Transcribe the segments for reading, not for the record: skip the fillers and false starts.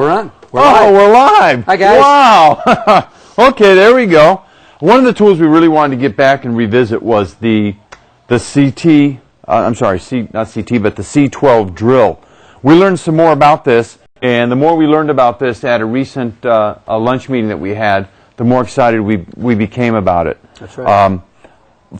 we're on. We're live. We're live. Hi, guys. Wow. Okay, there we go. One of the tools we really wanted to get back and revisit was the CT, not CT, but the C12 drill. We learned some more about this, and the more we learned about this at a recent a lunch meeting that we had, the more excited we became about it. That's right.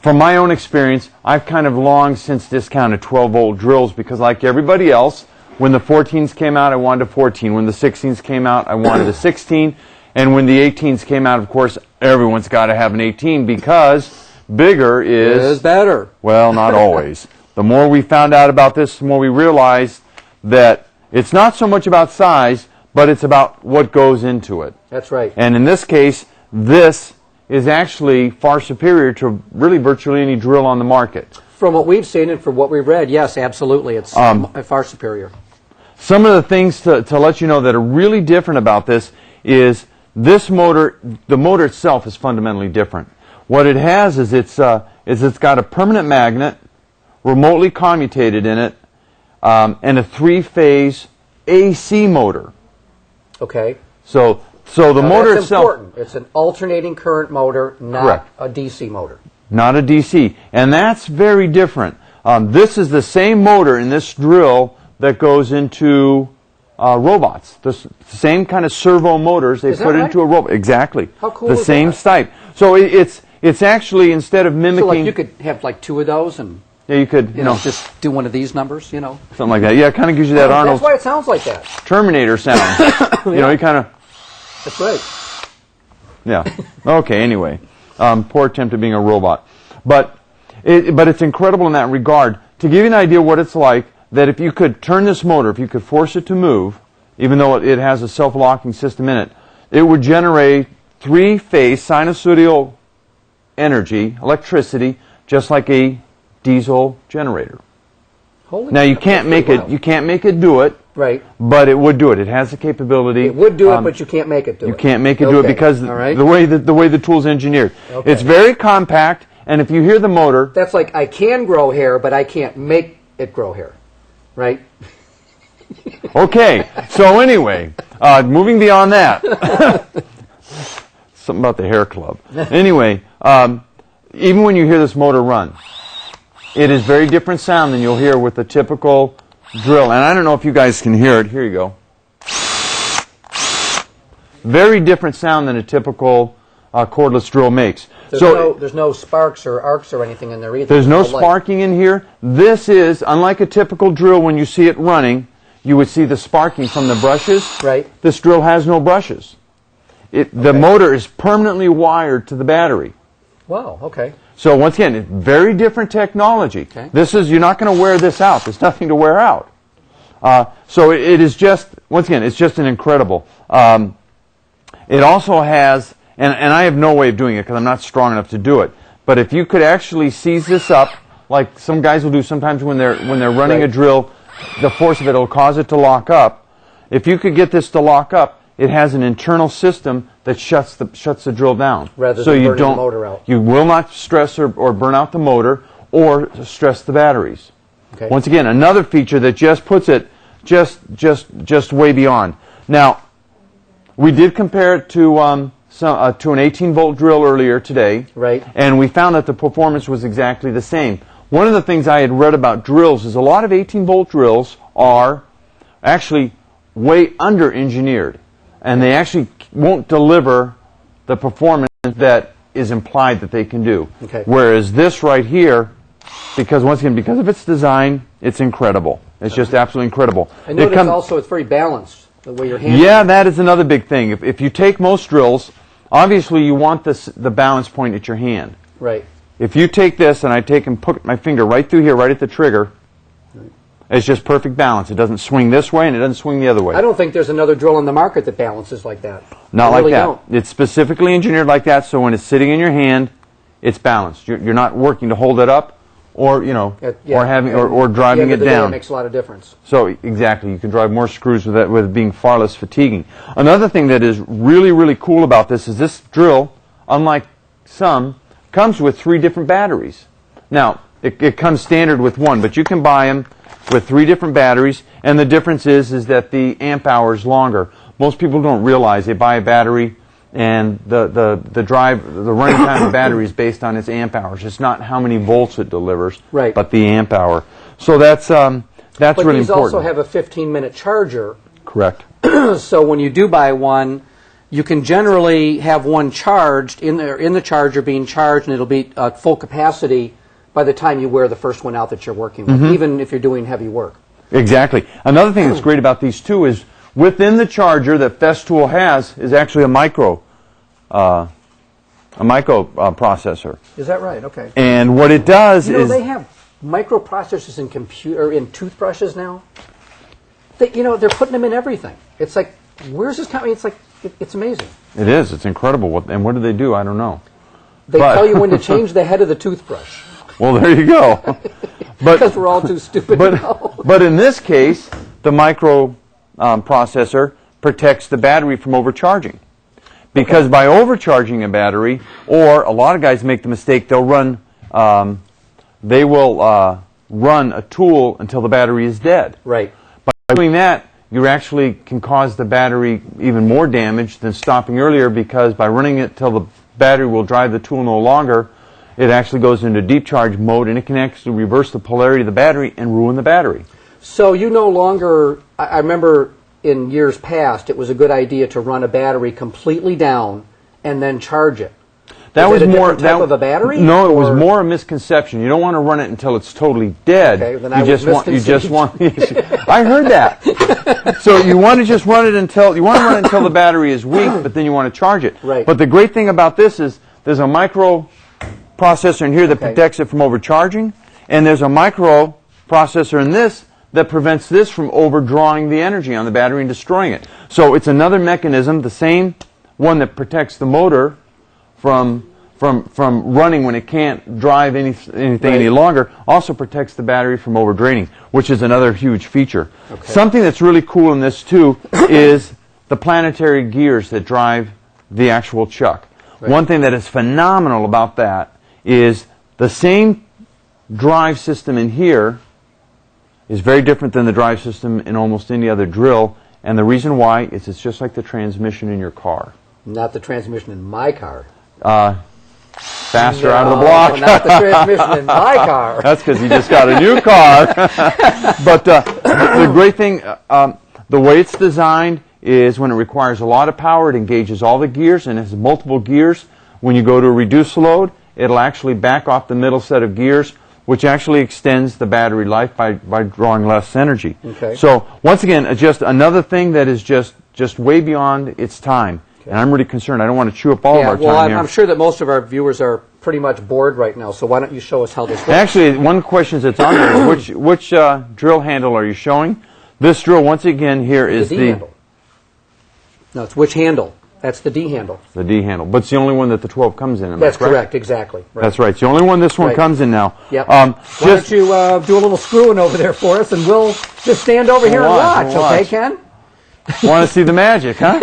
From my own experience, I've kind of long since discounted 12-volt drills because, like everybody else, when the 14s came out, I wanted a 14. When the 16s came out, I wanted a 16. And when the 18s came out, of course, everyone's got to have an 18 because bigger is better. Well, not always. The more we found out about this, the more we realized that it's not so much about size, but it's about what goes into it. That's right. And in this case, this is actually far superior to really virtually any drill on the market. From what we've seen and from what we've read, yes, absolutely. It's far superior. Some of the things to let you know that are really different about this is this motor, the motor itself is fundamentally different. What it has is it's got a permanent magnet, remotely commutated in it, and a three-phase AC motor. Okay. So the motor that's itself... important. It's an alternating current motor, not Correct. a DC motor. Not a DC. And that's very different. This is the same motor in this drill that goes into robots. The same kind of servo motors they put into a robot. Exactly. How cool the is same that? type. So it's actually, instead of mimicking... So like you could have like two of those and yeah, you could, you know just do one of these numbers, you know. Something like that. Yeah, it kind of gives you that Arnold That's why it sounds like that. Terminator sound. You know, you kind of... That's right. Yeah. Okay, anyway. Poor attempt at being a robot. But it's incredible in that regard. To give you an idea what it's like, that if you could turn this motor, if you could force it to move, even though it has a self-locking system in it, it would generate three-phase sinusoidal energy, electricity, just like a diesel generator. Now you can't make it do it, right? But it would do it. It has the capability. It would do it, but you can't make it do it. You can't make it do it because the way the tool's engineered. Okay. It's very compact, and if you hear the motor, that's like I can grow hair, but I can't make it grow hair, right? Okay. So anyway, moving beyond that, something about the hair club. Anyway, even when you hear this motor run, it is very different sound than you'll hear with the typical drill. And I don't know if you guys can hear it. Here you go. Very different sound than a typical cordless drill makes. There's no sparks or arcs or anything in there either. There's no sparking in here. This is, unlike a typical drill, when you see it running, you would see the sparking from the brushes. Right. This drill has no brushes. The motor is permanently wired to the battery. Wow, okay. So once again, it's very different technology. Okay. You're not going to wear this out. There's nothing to wear out. So it is just, once again, it's just an incredible. It also has, and I have no way of doing it because I'm not strong enough to do it, but if you could actually seize this up, like some guys will do sometimes when they're running a drill, the force of it will cause it to lock up. If you could get this to lock up, it has an internal system that shuts the drill down. Rather than burning the motor out. You will not stress or burn out the motor or stress the batteries. Okay. Once again, another feature that just puts it just way beyond. Now, we did compare it to an 18-volt drill earlier today. Right. And we found that the performance was exactly the same. One of the things I had read about drills is a lot of 18-volt drills are actually way under-engineered. And they actually won't deliver the performance that is implied that they can do. Okay. Whereas this right here, because once again, because of its design, it's incredible. It's just absolutely incredible. I notice also it's very balanced, the way you're handling it. Yeah, that is another big thing. If you take most drills, obviously you want the balance point at your hand. Right. If you take this and I take and put my finger right through here, right at the trigger, it's just perfect balance. It doesn't swing this way and it doesn't swing the other way. I don't think there's another drill on the market that balances like that. Not like that. Don't. It's specifically engineered like that, so when it's sitting in your hand, it's balanced. You're not working to hold it up, or or driving it down. It makes a lot of difference. So exactly, you can drive more screws with it being far less fatiguing. Another thing that is really cool about this is this drill, unlike some, comes with 3 different batteries. Now it comes standard with 1, but you can buy them with 3 different batteries, and the difference is that the amp hour is longer. most people don't realize they buy a battery and the running time of the battery is based on its amp hours. It's not how many volts it delivers, Right. but the amp hour. So that's really But these important. also have a 15-minute charger. Correct. So when you do buy one, you can generally have one charged in the charger being charged, and it'll be at full capacity by the time you wear the first one out that you're working with, even if you're doing heavy work. Exactly. Another thing that's great about these two is within the charger that Festool has is actually a microprocessor. Is that right? Okay. And what it does is they have microprocessors in toothbrushes now. They're putting them in everything. It's like, where's this coming? It's like, it's amazing. it is. It's incredible. And what do they do? I don't know. They tell you when to change the head of the toothbrush. Well, there you go. Because we're all too stupid to know. But in this case, the microprocessor protects the battery from overcharging. Because by overcharging a battery, or a lot of guys make the mistake, they will run a tool until the battery is dead. Right. By doing that, you actually can cause the battery even more damage than stopping earlier, because by running it till the battery will drive the tool no longer, it actually goes into deep charge mode, and it can actually reverse the polarity of the battery and ruin the battery. So you no longer, I remember in years past, it was a good idea to run a battery completely down and then charge it. That was a more different type of a battery? No, it was more a misconception. You don't want to run it until it's totally dead. Okay, then I heard that. So you want to just run it until the battery is weak, but then you want to charge it. Right. But the great thing about this is there's a microprocessor in here that protects it from overcharging, and there's a microprocessor in this that prevents this from overdrawing the energy on the battery and destroying it. So it's another mechanism, the same one that protects the motor from running when it can't drive anything any longer, also protects the battery from overdraining, which is another huge feature. Okay. Something that's really cool in this too is the planetary gears that drive the actual chuck. Right. One thing that is phenomenal about that is the same drive system in here is very different than the drive system in almost any other drill, and the reason why is it's just like the transmission in your car. Not the transmission in my car. Faster out of the block. Not the transmission in my car. That's because you just got a new car. But the great thing, the way it's designed is when it requires a lot of power, it engages all the gears and it has multiple gears. When you go to a reduced load, it'll actually back off the middle set of gears, which actually extends the battery life by drawing less energy. Okay. So once again, just another thing that is just way beyond its time. And I'm really concerned. I don't want to chew up all of our time here. I'm sure that most of our viewers are pretty much bored right now, so why don't you show us how this works? Actually, one question that's on there is which drill handle are you showing? This drill, once again, here is the D handle. No, it's which handle? That's the D handle. The D handle. But it's the only one that the 12 comes in. That's correct, exactly. Right. That's right. It's the only one this one comes in now. Yep. Why don't you do a little screwing over there for us, and we'll just stand over here and watch, okay, Ken? Want to see the magic, huh?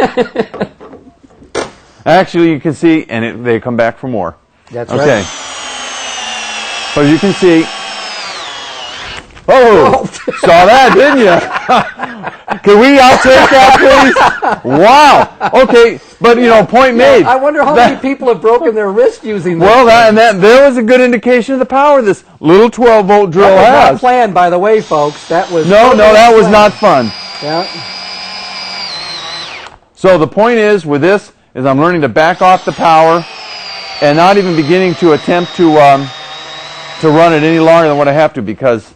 Actually, you can see, and they come back for more. That's right. Okay. So you can see. Oh, saw that, didn't you? Can we outtake that, please? Wow. Okay, but point made. I wonder how many people have broken their wrist using this. Well, there was a good indication of the power this little 12-volt drill has. That was not planned, by the way, folks. That was that was not fun. Yeah. So the point is, with this, is I'm learning to back off the power and not even beginning to attempt to run it any longer than what I have to, because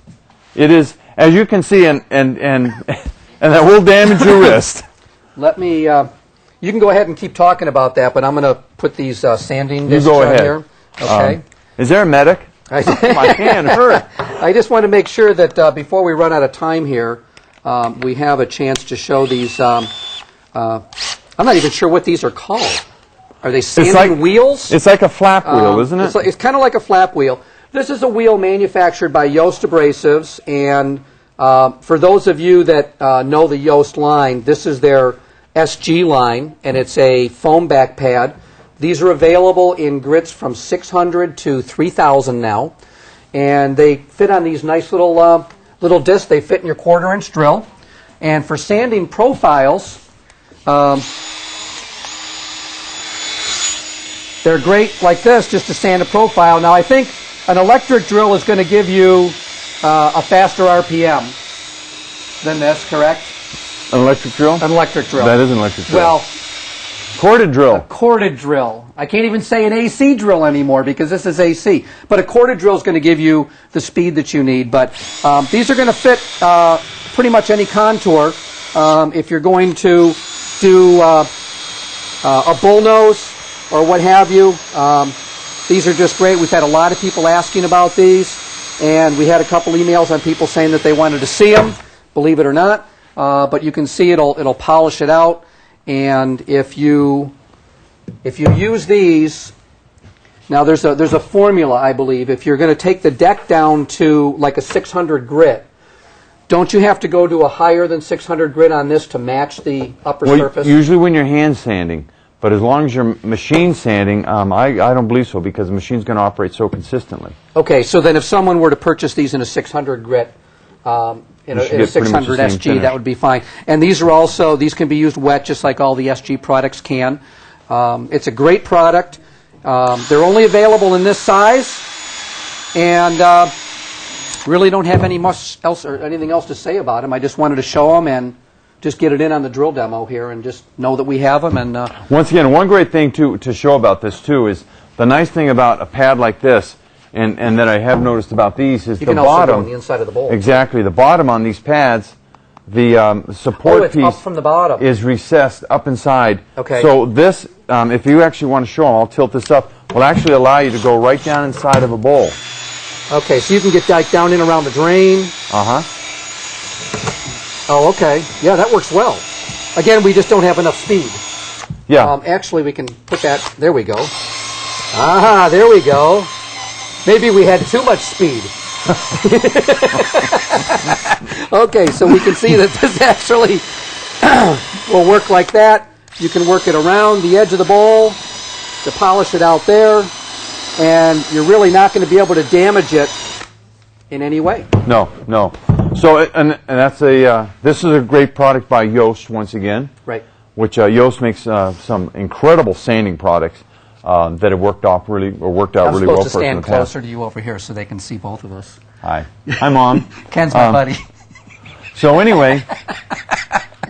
it is, as you can see, and that will damage your wrist. Let me, you can go ahead and keep talking about that, but I'm going to put these sanding discs on here. Okay. Is there a medic? My hand hurt. I just want to make sure that before we run out of time here, we have a chance to show these. I'm not even sure what these are called. Are they sanding wheels? It's like a flap wheel, isn't it? It's kind of like a flap wheel. This is a wheel manufactured by Yost Abrasives, and for those of you that know the Yost line, this is their SG line, and it's a foam back pad. These are available in grits from 600 to 3,000 now, and they fit on these nice little discs. They fit in your 1/4-inch drill, and for sanding profiles, They're great like this, just to stand a profile. Now, I think an electric drill is going to give you a faster RPM than this, correct? An electric drill? An electric drill. That is an electric drill. Well, corded drill. a corded drill. I can't even say an AC drill anymore because this is AC. But a corded drill is going to give you the speed that you need. But these are going to fit pretty much any contour. If you're going to do a bullnose or what have you, these are just great. We've had a lot of people asking about these, and we had a couple emails on people saying that they wanted to see them, believe it or not. But you can see it'll polish it out. And if you use these, now there's a formula, I believe. If you're going to take the deck down to like a 600 grit, don't you have to go to a higher than 600 grit on this to match the upper surface? Usually when you're hand sanding, but as long as you're machine sanding, I don't believe so because the machine's going to operate so consistently. Okay, so then if someone were to purchase these in a 600 grit, in a 600 SG, finish. that would be fine. And these are also, these can be used wet just like all the SG products can. It's a great product. They're only available in this size, and really don't have anything else to say about them. I just wanted to show them and just get it in on the drill demo here and just know that we have them. And once again, one great thing to show about this too is the nice thing about a pad like this, and that I have noticed about these is you the can also bottom. go on the inside of the bowl. Exactly, the bottom on these pads, the support it's piece up from the bottom. is recessed up inside. Okay. So this, if you actually want to show them, I'll tilt this up, will actually allow you to go right down inside of a bowl. Okay, so you can get like down in around the drain. Uh-huh. Oh, okay. Yeah, that works well. Again, we just don't have enough speed. Yeah. Actually, we can put that, there we go. Ah, there we go. Maybe we had too much speed. Okay, so we can see that this actually will work like that. You can work it around the edge of the bowl to polish it out there, and you're really not going to be able to damage it in any way. No, no. So, and that's this is a great product by Yost once again. Right. Which Yost makes some incredible sanding products that have worked out really well for us in the past. I'm supposed to stand closer to you over here so they can see both of us. Hi. Hi, Mom. Ken's my buddy. So anyway,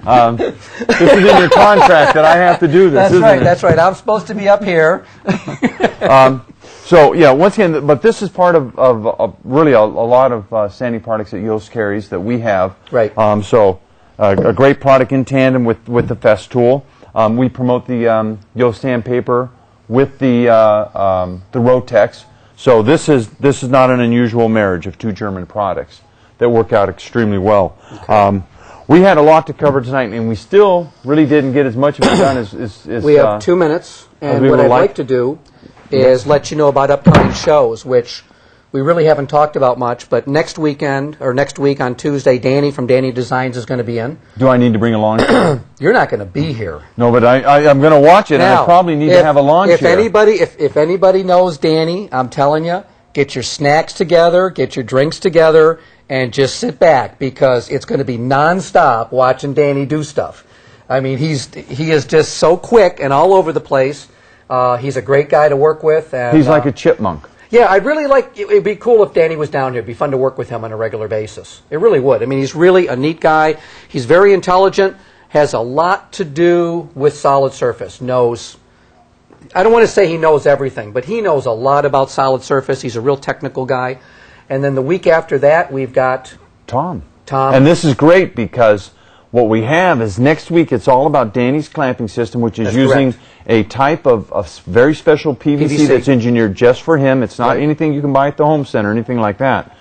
this is in your contract that I have to do this, isn't it? That's right. I'm supposed to be up here. So yeah, once again, but this is part of really a lot of sanding products that Yost carries that we have. Right. So a great product in tandem with the Festool. We promote the Yost sandpaper with the Rotex. So this is not an unusual marriage of two German products that work out extremely well. Okay. We had a lot to cover tonight, and we still really didn't get as much of it done as we have 2 minutes, and what I'd like to do is let you know about upcoming shows, which we really haven't talked about much, but next week on Tuesday, Danny from Danny Designs is going to be in. Do I need to bring a lawn chair? You're not going to be here. No, but I'm going to watch it, now, and I probably need to have a lawn chair. If anybody knows Danny, I'm telling you, get your snacks together, get your drinks together, and just sit back, because it's going to be nonstop watching Danny do stuff. I mean, he is just so quick and all over the place. He's a great guy to work with. And, he's like a chipmunk. Yeah, I'd really like, it'd be cool if Danny was down here. It'd be fun to work with him on a regular basis. It really would. I mean, he's really a neat guy. He's very intelligent, has a lot to do with solid surface, I don't want to say he knows everything, but he knows a lot about solid surface. He's a real technical guy. And then the week after that, we've got Tom. And this is great because what we have is next week it's all about Danny's clamping system, which is using a type of very special PVC that's engineered just for him. It's not anything you can buy at the home center or anything like that.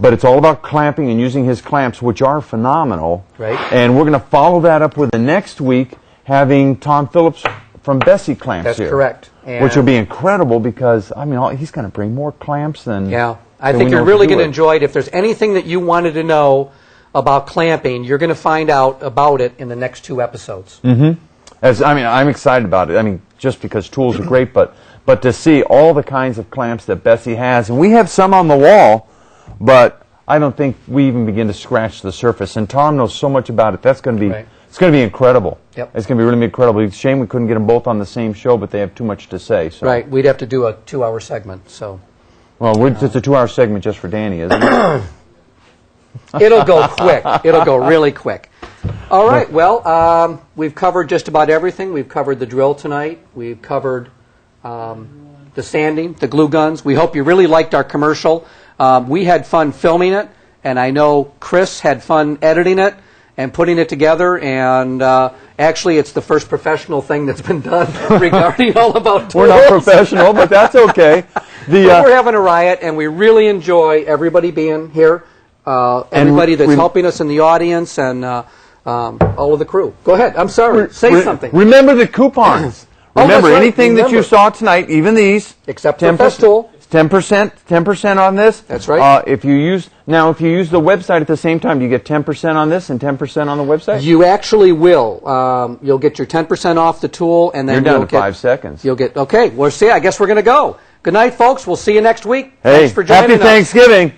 But it's all about clamping and using his clamps, which are phenomenal. Right. And we're going to follow that up with the next week having Tom Phillips from Bessie Clamps here. That's correct. And which will be incredible because, I mean, he's going to bring more clamps than... Yeah. I think you're really going to enjoy it. If there's anything that you wanted to know about clamping, you're going to find out about it in the next 2 episodes. Mm-hmm. I'm excited about it. I mean, just because tools are great, but to see all the kinds of clamps that Bessie has, and we have some on the wall, but I don't think we even begin to scratch the surface. And Tom knows so much about it. That's going to be It's going to be incredible. Yep. It's going to be really incredible. It's a shame we couldn't get them both on the same show, but they have too much to say. So. Right. We'd have to do a 2-hour segment. So. Well, it's a 2-hour segment just for Danny, isn't it? It'll go quick. It'll go really quick. All right. Well, we've covered just about everything. We've covered the drill tonight. We've covered the sanding, the glue guns. We hope you really liked our commercial. We had fun filming it, and I know Chris had fun editing it and putting it together. And actually, it's the first professional thing that's been done regarding All About Tools. We're not professional, but that's okay. But we're having a riot, and we really enjoy everybody being here. Everybody that's helping us in the audience and all of the crew. Go ahead. I'm sorry. Say something. Remember the coupons. Remember, right. anything that you saw tonight, even these. Except for Festool. 10% on this. That's right. If you use the website at the same time, do you get 10% on this and 10% on the website? You actually will. You'll get your 10% off the tool, and then you're down to 5 seconds. You'll get okay. Well, see, I guess we're going to go. Good night, folks. We'll see you next week. Hey, Thanks for joining happy us. Thanksgiving.